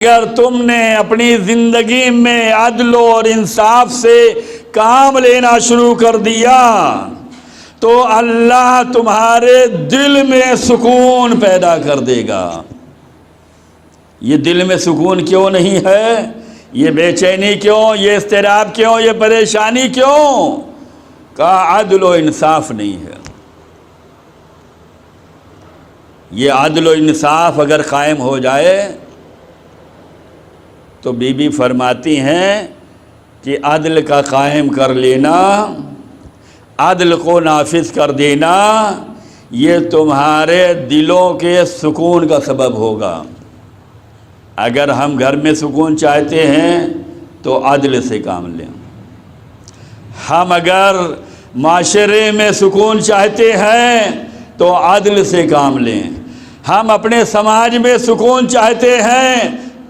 اگر تم نے اپنی زندگی میں عدل اور انصاف سے کام لینا شروع کر دیا تو اللہ تمہارے دل میں سکون پیدا کر دے گا۔ یہ دل میں سکون کیوں نہیں ہے؟ یہ بے چینی کیوں؟ یہ اضطراب کیوں؟ یہ پریشانی کیوں؟ کہا عدل و انصاف نہیں ہے۔ یہ عدل و انصاف اگر قائم ہو جائے تو بی بی فرماتی ہیں کہ عدل کا قائم کر لینا، عدل کو نافذ کر دینا، یہ تمہارے دلوں کے سکون کا سبب ہوگا۔ اگر ہم گھر میں سکون چاہتے ہیں تو عدل سے کام لیں، ہم اگر معاشرے میں سکون چاہتے ہیں تو عدل سے کام لیں، ہم اپنے سماج میں سکون چاہتے ہیں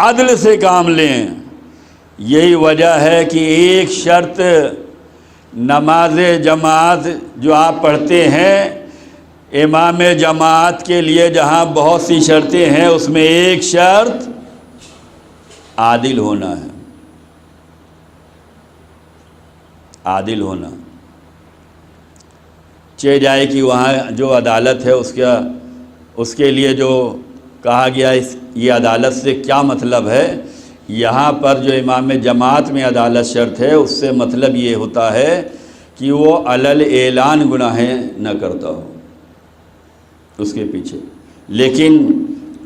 عدل سے کام لیں۔ یہی وجہ ہے کہ ایک شرط نماز جماعت جو آپ پڑھتے ہیں، امام جماعت کے لیے جہاں بہت سی شرطیں ہیں اس میں ایک شرط عادل ہونا ہے۔ عادل ہونا چاہے جائے کہ وہاں جو عدالت ہے اس کے لیے جو کہا گیا یہ عدالت سے کیا مطلب ہے؟ یہاں پر جو امام جماعت میں عدالت شرط ہے اس سے مطلب یہ ہوتا ہے کہ وہ علل اعلان گناہیں نہ کرتا ہو اس کے پیچھے، لیکن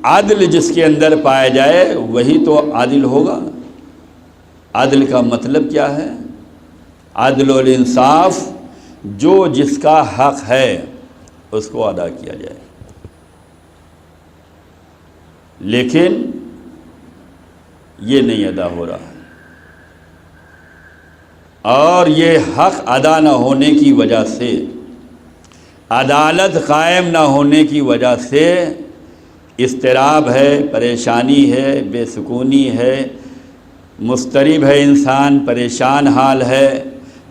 عدل جس کے اندر پایا جائے وہی تو عادل ہوگا۔ عدل کا مطلب کیا ہے؟ عدل و انصاف، جو جس کا حق ہے اس کو ادا کیا جائے، لیکن یہ نہیں ادا ہو رہا ہے، اور یہ حق ادا نہ ہونے کی وجہ سے، عدالت قائم نہ ہونے کی وجہ سے اضطراب ہے، پریشانی ہے، بے سکونی ہے، مضطرب ہے، انسان پریشان حال ہے،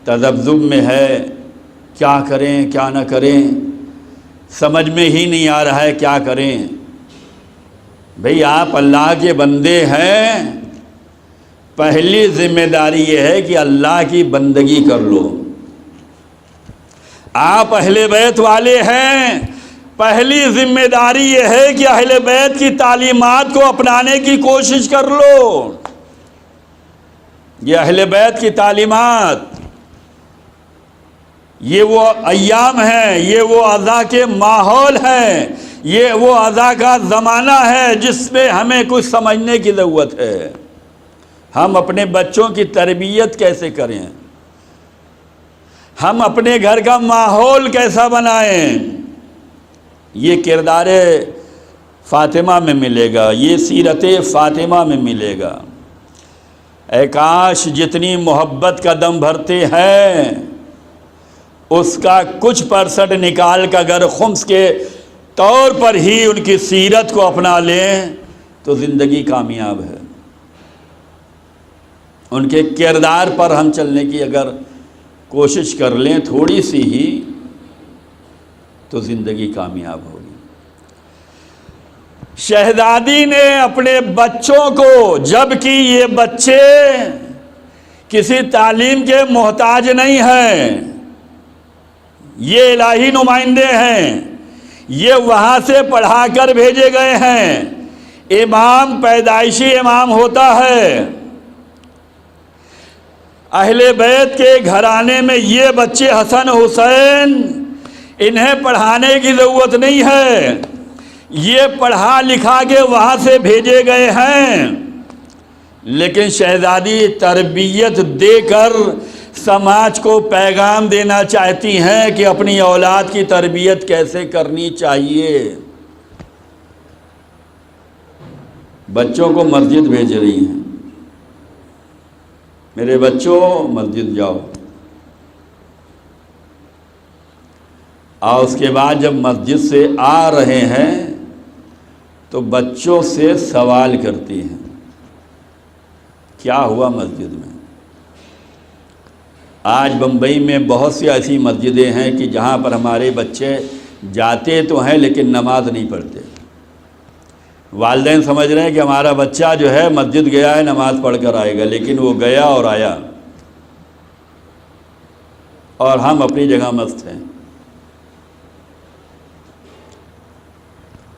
تذبذب میں ہے، کیا کریں کیا نہ کریں، سمجھ میں ہی نہیں آ رہا ہے کیا کریں۔ بھئی آپ اللہ کے بندے ہیں، پہلی ذمہ داری یہ ہے کہ اللہ کی بندگی کر لو۔ آپ اہل بیت والے ہیں، پہلی ذمہ داری یہ ہے کہ اہل بیت کی تعلیمات کو اپنانے کی کوشش کر لو۔ یہ اہل بیت کی تعلیمات، یہ وہ ایام ہیں، یہ وہ عزا کے ماحول ہیں، یہ وہ عزا کا زمانہ ہے جس میں ہمیں کچھ سمجھنے کی ضرورت ہے۔ ہم اپنے بچوں کی تربیت کیسے کریں، ہم اپنے گھر کا ماحول کیسا بنائیں، یہ کردار فاطمہ میں ملے گا، یہ سیرت فاطمہ میں ملے گا۔ اے کاش جتنی محبت کا دم بھرتے ہیں اس کا کچھ % نکال کر اگر خمس کے طور پر ہی ان کی سیرت کو اپنا لیں تو زندگی کامیاب ہے۔ ان کے کردار پر ہم چلنے کی اگر کوشش کر لیں تھوڑی سی ہی تو زندگی کامیاب ہوگی۔ شہزادی نے اپنے بچوں کو، جبکہ یہ بچے کسی تعلیم کے محتاج نہیں ہیں، یہ الہی نمائندے ہیں، یہ وہاں سے پڑھا کر بھیجے گئے ہیں۔ امام پیدائشی امام ہوتا ہے، اہل بیت کے گھرانے میں یہ بچے حسن حسین، انہیں پڑھانے کی ضرورت نہیں ہے، یہ پڑھا لکھا کے وہاں سے بھیجے گئے ہیں، لیکن شہزادی تربیت دے کر سماج کو پیغام دینا چاہتی ہیں کہ اپنی اولاد کی تربیت کیسے کرنی چاہیے۔ بچوں کو مسجد بھیج رہی ہیں، میرے بچوں مسجد جاؤ، اور اس کے بعد جب مسجد سے آ رہے ہیں تو بچوں سے سوال کرتی ہیں کیا ہوا مسجد میں۔ آج بمبئی میں بہت سی ایسی مسجدیں ہیں کہ جہاں پر ہمارے بچے جاتے تو ہیں لیکن نماز نہیں پڑھتے، والدین سمجھ رہے ہیں کہ ہمارا بچہ جو ہے مسجد گیا ہے نماز پڑھ کر آئے گا، لیکن وہ گیا اور آیا، اور ہم اپنی جگہ مست ہیں۔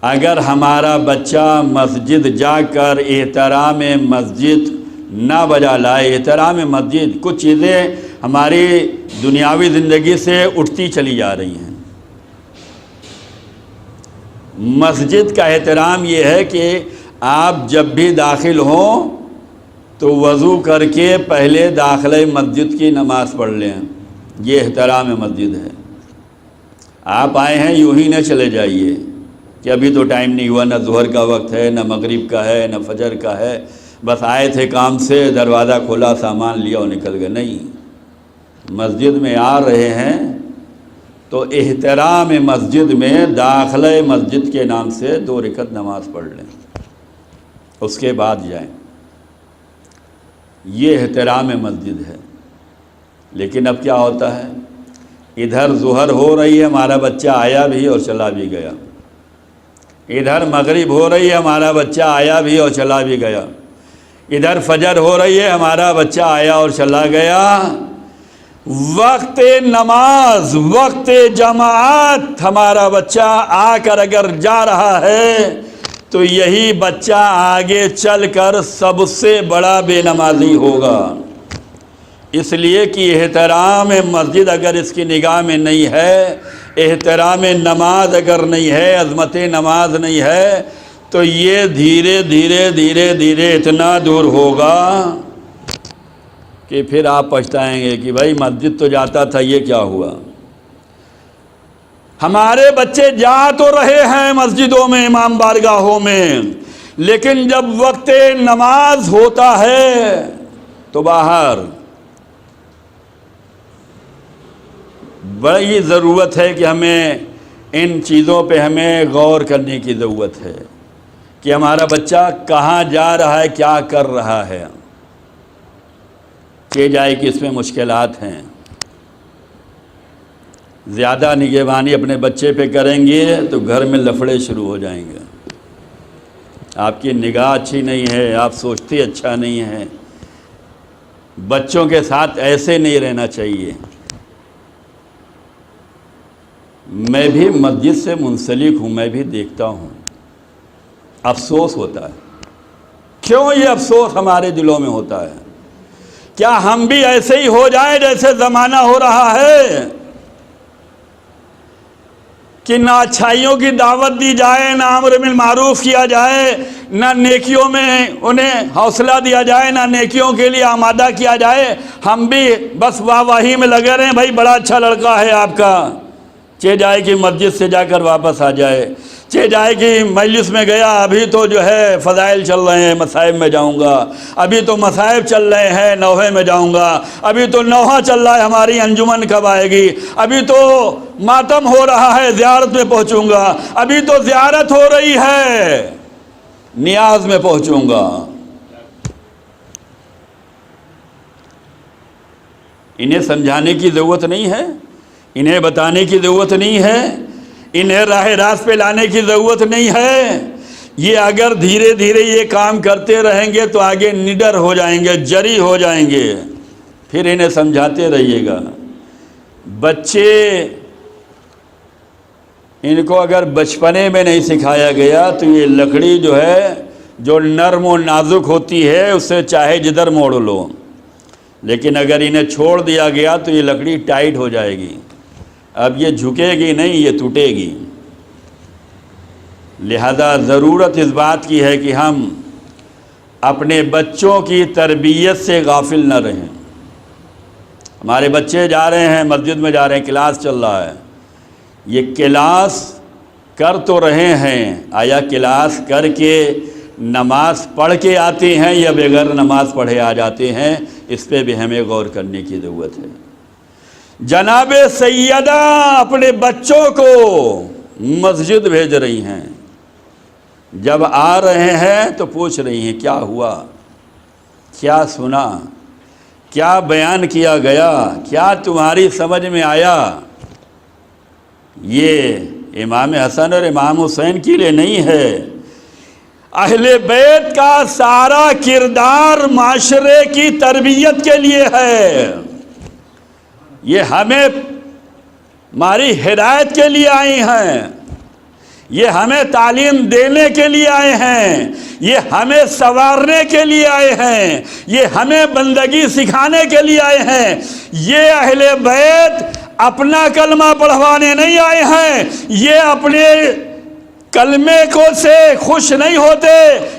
اگر ہمارا بچہ مسجد جا کر احترام مسجد نہ بجا لائے، احترام مسجد، کچھ چیزیں ہماری دنیاوی زندگی سے اٹھتی چلی جا رہی ہیں۔ مسجد کا احترام یہ ہے کہ آپ جب بھی داخل ہوں تو وضو کر کے پہلے داخلہ مسجد کی نماز پڑھ لیں، یہ احترام مسجد ہے۔ آپ آئے ہیں یوں ہی نہ چلے جائیے کہ ابھی تو ٹائم نہیں ہوا، نہ ظہر کا وقت ہے، نہ مغرب کا ہے، نہ فجر کا ہے، بس آئے تھے کام سے، دروازہ کھولا، سامان لیا اور نکل گئے۔ نہیں، مسجد میں آ رہے ہیں تو احترام مسجد میں داخلہ مسجد کے نام سے 2 رکعت نماز پڑھ لیں، اس کے بعد جائیں، یہ احترام مسجد ہے۔ لیکن اب کیا ہوتا ہے، ادھر ظہر ہو رہی ہے، ہمارا بچہ آیا بھی اور چلا بھی گیا، ادھر مغرب ہو رہی ہے، ہمارا بچہ آیا بھی اور چلا بھی گیا، ادھر فجر ہو رہی ہے، ہمارا بچہ آیا اور چلا گیا۔ وقت نماز، وقت جماعت ہمارا بچہ آ کر اگر جا رہا ہے تو یہی بچہ آگے چل کر سب سے بڑا بے نمازی ہوگا، اس لیے کہ احترام مسجد اگر اس کی نگاہ میں نہیں ہے، احترام نماز اگر نہیں ہے، عظمت نماز نہیں ہے، تو یہ دھیرے دھیرے دھیرے دھیرے اتنا دور ہوگا کہ پھر آپ پچھتائیں گے کہ بھائی مسجد تو جاتا تھا، یہ کیا ہوا۔ ہمارے بچے جا تو رہے ہیں مسجدوں میں، امام بارگاہوں میں، لیکن جب وقت نماز ہوتا ہے تو باہر۔ بڑی ضرورت ہے کہ ہمیں ان چیزوں پہ ہمیں غور کرنے کی ضرورت ہے کہ ہمارا بچہ کہاں جا رہا ہے، کیا کر رہا ہے۔ کہ جائے کہ اس میں مشکلات ہیں، زیادہ نگہبانی اپنے بچے پہ کریں گے تو گھر میں لفڑے شروع ہو جائیں گے۔ آپ کی نگاہ اچھی نہیں ہے، آپ سوچتے اچھا نہیں ہے، بچوں کے ساتھ ایسے نہیں رہنا چاہیے۔ میں بھی مسجد سے منسلک ہوں، میں بھی دیکھتا ہوں، افسوس ہوتا ہے۔ کیوں یہ افسوس ہمارے دلوں میں ہوتا ہے؟ کیا ہم بھی ایسے ہی ہو جائیں جیسے زمانہ ہو رہا ہے کہ نہ اچھائیوں کی دعوت دی جائے، نہ امر بالمعروف کیا جائے، نہ نیکیوں میں انہیں حوصلہ دیا جائے، نہ نیکیوں کے لیے آمادہ کیا جائے، ہم بھی بس واہ واہی میں لگے رہیں، بھائی بڑا اچھا لڑکا ہے آپ کا، چہ جائے کہ مسجد سے جا کر واپس آ جائے، چہ جائے کہ مجلس میں گیا، ابھی تو جو ہے فضائل چل رہے ہیں، مصائب میں جاؤں گا، ابھی تو مصائب چل رہے ہیں، نوحے میں جاؤں گا، ابھی تو نوحہ چل رہا ہے، ہماری انجمن کب آئے گی، ابھی تو ماتم ہو رہا ہے، زیارت میں پہنچوں گا، ابھی تو زیارت ہو رہی ہے، نیاز میں پہنچوں گا۔ انہیں سمجھانے کی ضرورت نہیں ہے، انہیں بتانے کی ضرورت نہیں ہے، انہیں راہ راست پہ لانے کی ضرورت نہیں ہے۔ یہ اگر دھیرے دھیرے یہ کام کرتے رہیں گے تو آگے نڈر ہو جائیں گے، جری ہو جائیں گے۔ پھر انہیں سمجھاتے رہیے گا۔ بچے ان کو اگر بچپنے میں نہیں سکھایا گیا تو یہ لکڑی جو ہے، جو نرم و نازک ہوتی ہے، اسے چاہے جدھر موڑ لو، لیکن اگر انہیں چھوڑ دیا گیا تو یہ لکڑی ٹائٹ ہو جائے گی، اب یہ جھکے گی نہیں، یہ ٹوٹے گی۔ لہذا ضرورت اس بات کی ہے کہ ہم اپنے بچوں کی تربیت سے غافل نہ رہیں۔ ہمارے بچے جا رہے ہیں، مسجد میں جا رہے ہیں، کلاس چل رہا ہے، یہ کلاس کر تو رہے ہیں، آیا کلاس کر کے نماز پڑھ کے آتے ہیں یا بغیر نماز پڑھے آ جاتے ہیں؟ اس پہ بھی ہمیں غور کرنے کی ضرورت ہے۔ جناب سیدہ اپنے بچوں کو مسجد بھیج رہی ہیں، جب آ رہے ہیں تو پوچھ رہی ہیں کیا ہوا، کیا سنا، کیا بیان کیا گیا، کیا تمہاری سمجھ میں آیا۔ یہ امام حسن اور امام حسین کے لیے نہیں ہے، اہل بیت کا سارا کردار معاشرے کی تربیت کے لیے ہے. یہ ہمیں ہماری ہدایت کے لیے آئی ہیں، یہ ہمیں تعلیم دینے کے لیے آئے ہیں، یہ ہمیں سنوارنے کے لیے آئے ہیں، یہ ہمیں بندگی سکھانے کے لیے آئے ہیں. یہ اہل بیت اپنا کلمہ پڑھوانے نہیں آئے ہیں، یہ اپنے کلمے کو سے خوش نہیں ہوتے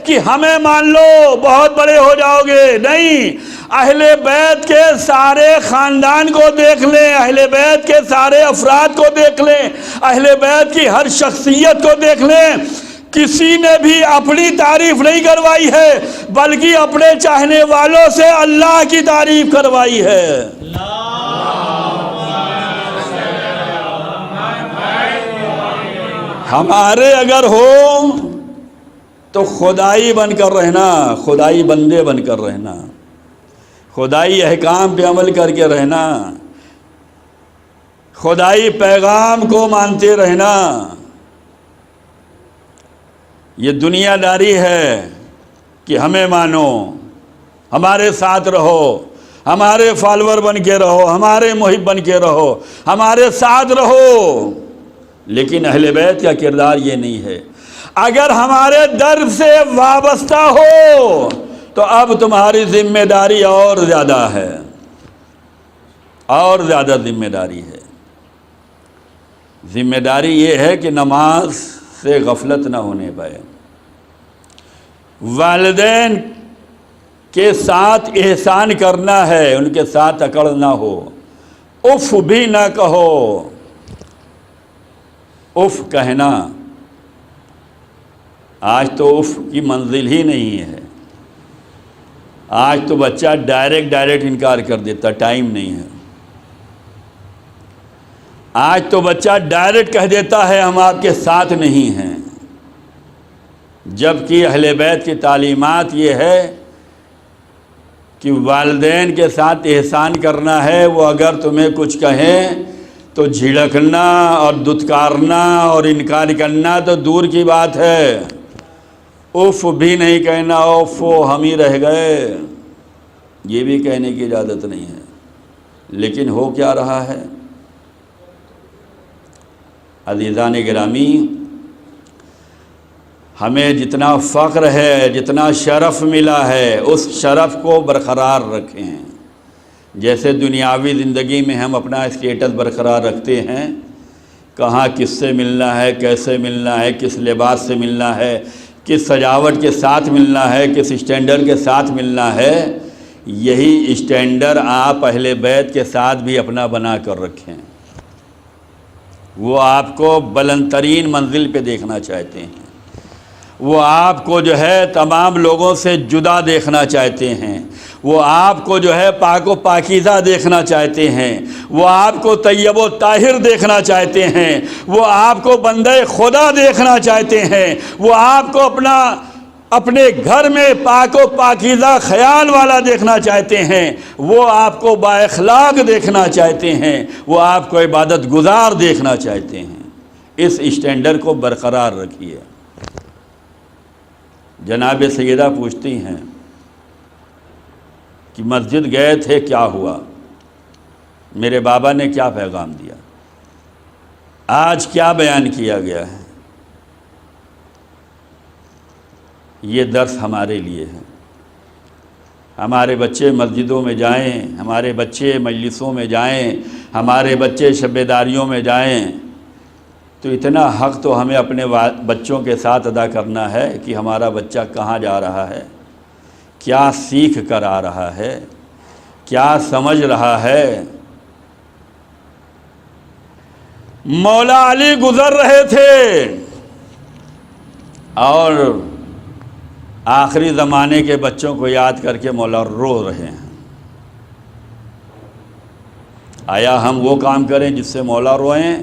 کہ ہمیں مان لو بہت بڑے ہو جاؤ گے. نہیں، اہل بیت کے سارے خاندان کو دیکھ لیں، اہل بیت کے سارے افراد کو دیکھ لیں، اہل بیت کی ہر شخصیت کو دیکھ لیں. کسی نے بھی اپنی تعریف نہیں کروائی ہے، بلکہ اپنے چاہنے والوں سے اللہ کی تعریف کروائی ہے. ہمارے اگر ہو تو خدائی بن کر رہنا، خدائی بندے بن کر رہنا، خدائی احکام پہ عمل کر کے رہنا، خدائی پیغام کو مانتے رہنا. یہ دنیا داری ہے کہ ہمیں مانو، ہمارے ساتھ رہو، ہمارے فالور بن کے رہو، ہمارے محب بن کے رہو، ہمارے ساتھ رہو. لیکن اہل بیت کا کردار یہ نہیں ہے. اگر ہمارے درد سے وابستہ ہو تو اب تمہاری ذمہ داری اور زیادہ ہے، اور زیادہ ذمہ داری ہے. ذمہ داری یہ ہے کہ نماز سے غفلت نہ ہونے پائے، والدین کے ساتھ احسان کرنا ہے، ان کے ساتھ اکڑ نہ ہو، اف بھی نہ کہو. اف کہنا آج تو اف کی منزل ہی نہیں ہے. آج تو بچہ ڈائریکٹ انکار کر دیتا، ٹائم نہیں ہے. آج تو بچہ ڈائریکٹ کہہ دیتا ہے ہم آپ کے ساتھ نہیں ہیں. جبکہ اہل بیت کی تعلیمات یہ ہے کہ والدین کے ساتھ احسان کرنا ہے. وہ اگر تمہیں کچھ کہیں تو جھڑکنا اور دھتکارنا اور انکار کرنا تو دور کی بات ہے. اف بھی نہیں کہنا، اف ہم ہی رہ گئے، یہ بھی کہنے کی اجازت نہیں ہے. لیکن ہو کیا رہا ہے؟ عزیزان گرامی، ہمیں جتنا فخر ہے، جتنا شرف ملا ہے، اس شرف کو برقرار رکھیں. جیسے دنیاوی زندگی میں ہم اپنا اسٹیٹس برقرار رکھتے ہیں، کہاں کس سے ملنا ہے، کیسے ملنا ہے، کس لباس سے ملنا ہے، کس سجاوٹ کے ساتھ ملنا ہے، کس اسٹینڈرڈ کے ساتھ ملنا ہے، یہی اسٹینڈرڈ آپ اہل بیت کے ساتھ بھی اپنا بنا کر رکھیں. وہ آپ کو بلند ترین منزل پہ دیکھنا چاہتے ہیں، وہ آپ کو جو ہے تمام لوگوں سے جدا دیکھنا چاہتے ہیں، وہ آپ کو جو ہے پاک و پاکیزہ دیکھنا چاہتے ہیں، وہ آپ کو طیب و طاہر دیکھنا چاہتے ہیں، وہ آپ کو بندہ خدا دیکھنا چاہتے ہیں، وہ آپ کو اپنے گھر میں پاک و پاکیزہ خیال والا دیکھنا چاہتے ہیں، وہ آپ کو با اخلاق دیکھنا چاہتے ہیں، وہ آپ کو عبادت گزار دیکھنا چاہتے ہیں. اس اسٹینڈرڈ کو برقرار رکھیے. جناب سیدہ پوچھتی ہیں کہ مسجد گئے تھے، کیا ہوا؟ میرے بابا نے کیا پیغام دیا؟ آج کیا بیان کیا گیا ہے؟ یہ درس ہمارے لیے ہے. ہمارے بچے مسجدوں میں جائیں، ہمارے بچے مجلسوں میں جائیں، ہمارے بچے شبیداریوں میں جائیں، تو اتنا حق تو ہمیں اپنے بچوں کے ساتھ ادا کرنا ہے کہ ہمارا بچہ کہاں جا رہا ہے، کیا سیکھ کر آ رہا ہے، کیا سمجھ رہا ہے. مولا علی گزر رہے تھے اور آخری زمانے کے بچوں کو یاد کر کے مولا رو رہے ہیں. آیا ہم وہ کام کریں جس سے مولا روئیں،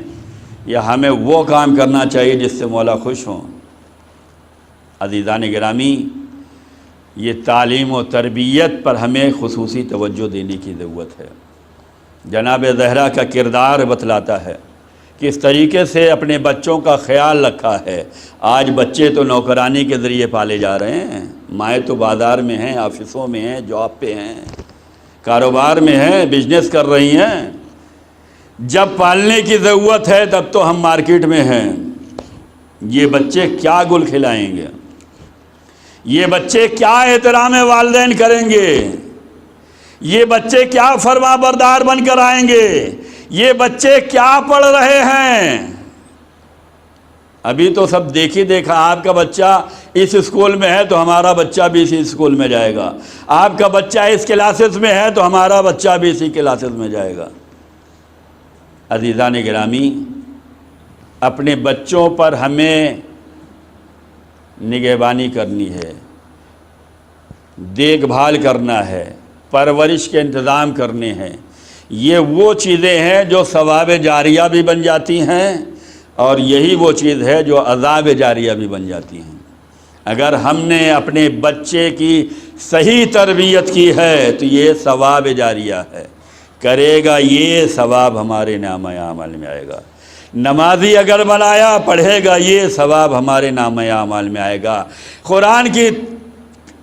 یا ہمیں وہ کام کرنا چاہیے جس سے مولا خوش ہوں؟ عزیزان گرامی، یہ تعلیم و تربیت پر ہمیں خصوصی توجہ دینے کی ضرورت ہے. جناب زہرا کا کردار بتلاتا ہے کس طریقے سے اپنے بچوں کا خیال رکھا ہے۔ آج بچے تو نوکرانی کے ذریعے پالے جا رہے ہیں، مائیں تو بازار میں ہیں، آفسوں میں ہیں، جاب پہ ہیں، کاروبار میں ہیں، بزنس کر رہی ہیں۔ جب پالنے کی ضرورت ہے تب تو ہم مارکیٹ میں ہیں۔ یہ بچے کیا گل کھلائیں گے؟ یہ بچے کیا احترام والدین کریں گے؟ یہ بچے کیا فرما بردار بن کر آئیں گے؟ یہ بچے کیا پڑھ رہے ہیں؟ ابھی تو سب دیکھی دیکھا، آپ کا بچہ اس اسکول میں ہے تو ہمارا بچہ بھی اسی اسکول میں جائے گا، آپ کا بچہ اس کلاسز میں ہے تو ہمارا بچہ بھی اسی کلاسز میں جائے گا۔ عزیزان گرامی، اپنے بچوں پر ہمیں نگہبانی کرنی ہے، دیکھ بھال کرنا ہے، پرورش کے انتظام کرنے ہیں۔ یہ وہ چیزیں ہیں جو ثواب جاریہ بھی بن جاتی ہیں، اور یہی وہ چیز ہے جو عذاب جاریہ بھی بن جاتی ہیں۔ اگر ہم نے اپنے بچے کی صحیح تربیت کی ہے تو یہ ثواب جاریہ ہے، کرے گا یہ ثواب ہمارے نامہ اعمال میں آئے گا۔ نمازی اگر بنایا، پڑھے گا یہ ثواب ہمارے نامہ اعمال میں آئے گا۔ قرآن کی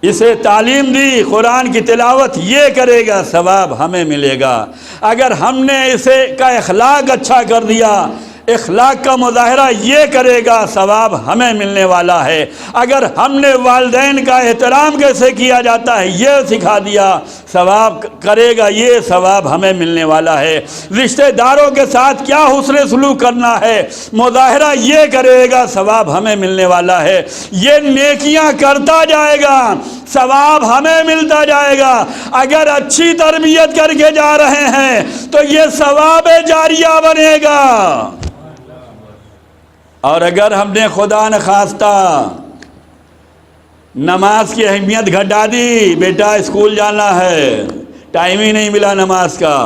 اسے تعلیم دی، قرآن کی تلاوت یہ کرے گا، ثواب ہمیں ملے گا۔ اگر ہم نے اسے کا اخلاق اچھا کر دیا، اخلاق کا مظاہرہ یہ کرے گا، ثواب ہمیں ملنے والا ہے۔ اگر ہم نے والدین کا احترام کیسے کیا جاتا ہے یہ سکھا دیا، ثواب کرے گا یہ ثواب ہمیں ملنے والا ہے۔ رشتہ داروں کے ساتھ کیا حسن سلوک کرنا ہے، مظاہرہ یہ کرے گا، ثواب ہمیں ملنے والا ہے۔ یہ نیکیاں کرتا جائے گا، ثواب ہمیں ملتا جائے گا۔ اگر اچھی تربیت کر کے جا رہے ہیں تو یہ ثواب جاریہ بنے گا۔ اور اگر ہم نے خدا نخواستہ نماز کی اہمیت گھٹا دی، بیٹا اسکول جانا ہے، ٹائم ہی نہیں ملا نماز کا،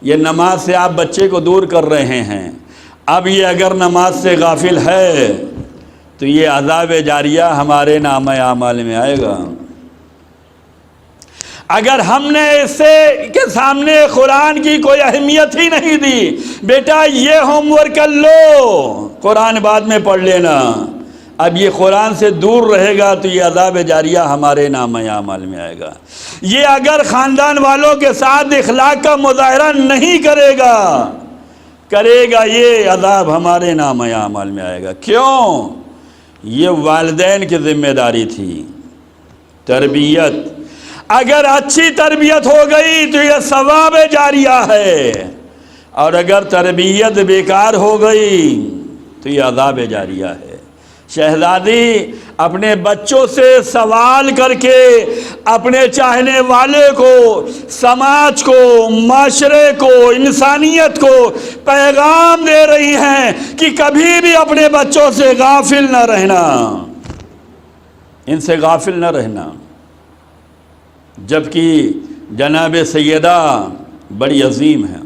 یہ نماز سے آپ بچے کو دور کر رہے ہیں۔ اب یہ اگر نماز سے غافل ہے تو یہ عذاب جاریہ ہمارے نامہ اعمال میں آئے گا۔ اگر ہم نے اس سے کے سامنے قرآن کی کوئی اہمیت ہی نہیں دی، بیٹا یہ ہوم ورک کر لو، قرآن بعد میں پڑھ لینا، اب یہ قرآن سے دور رہے گا تو یہ عذاب جاریہ ہمارے نامہ اعمال میں آئے گا۔ یہ اگر خاندان والوں کے ساتھ اخلاق کا مظاہرہ نہیں کرے گا، کرے گا یہ عذاب ہمارے نامہ اعمال میں آئے گا۔ کیوں؟ یہ والدین کی ذمہ داری تھی، تربیت۔ اگر اچھی تربیت ہو گئی تو یہ ثواب جاریہ ہے، اور اگر تربیت بیکار ہو گئی تو یہ عذاب جاریہ ہے۔ شہزادی اپنے بچوں سے سوال کر کے اپنے چاہنے والے کو، سماج کو، معاشرے کو، انسانیت کو پیغام دے رہی ہیں کہ کبھی بھی اپنے بچوں سے غافل نہ رہنا، ان سے غافل نہ رہنا۔ جبکہ جناب سیدہ بڑی عظیم ہے،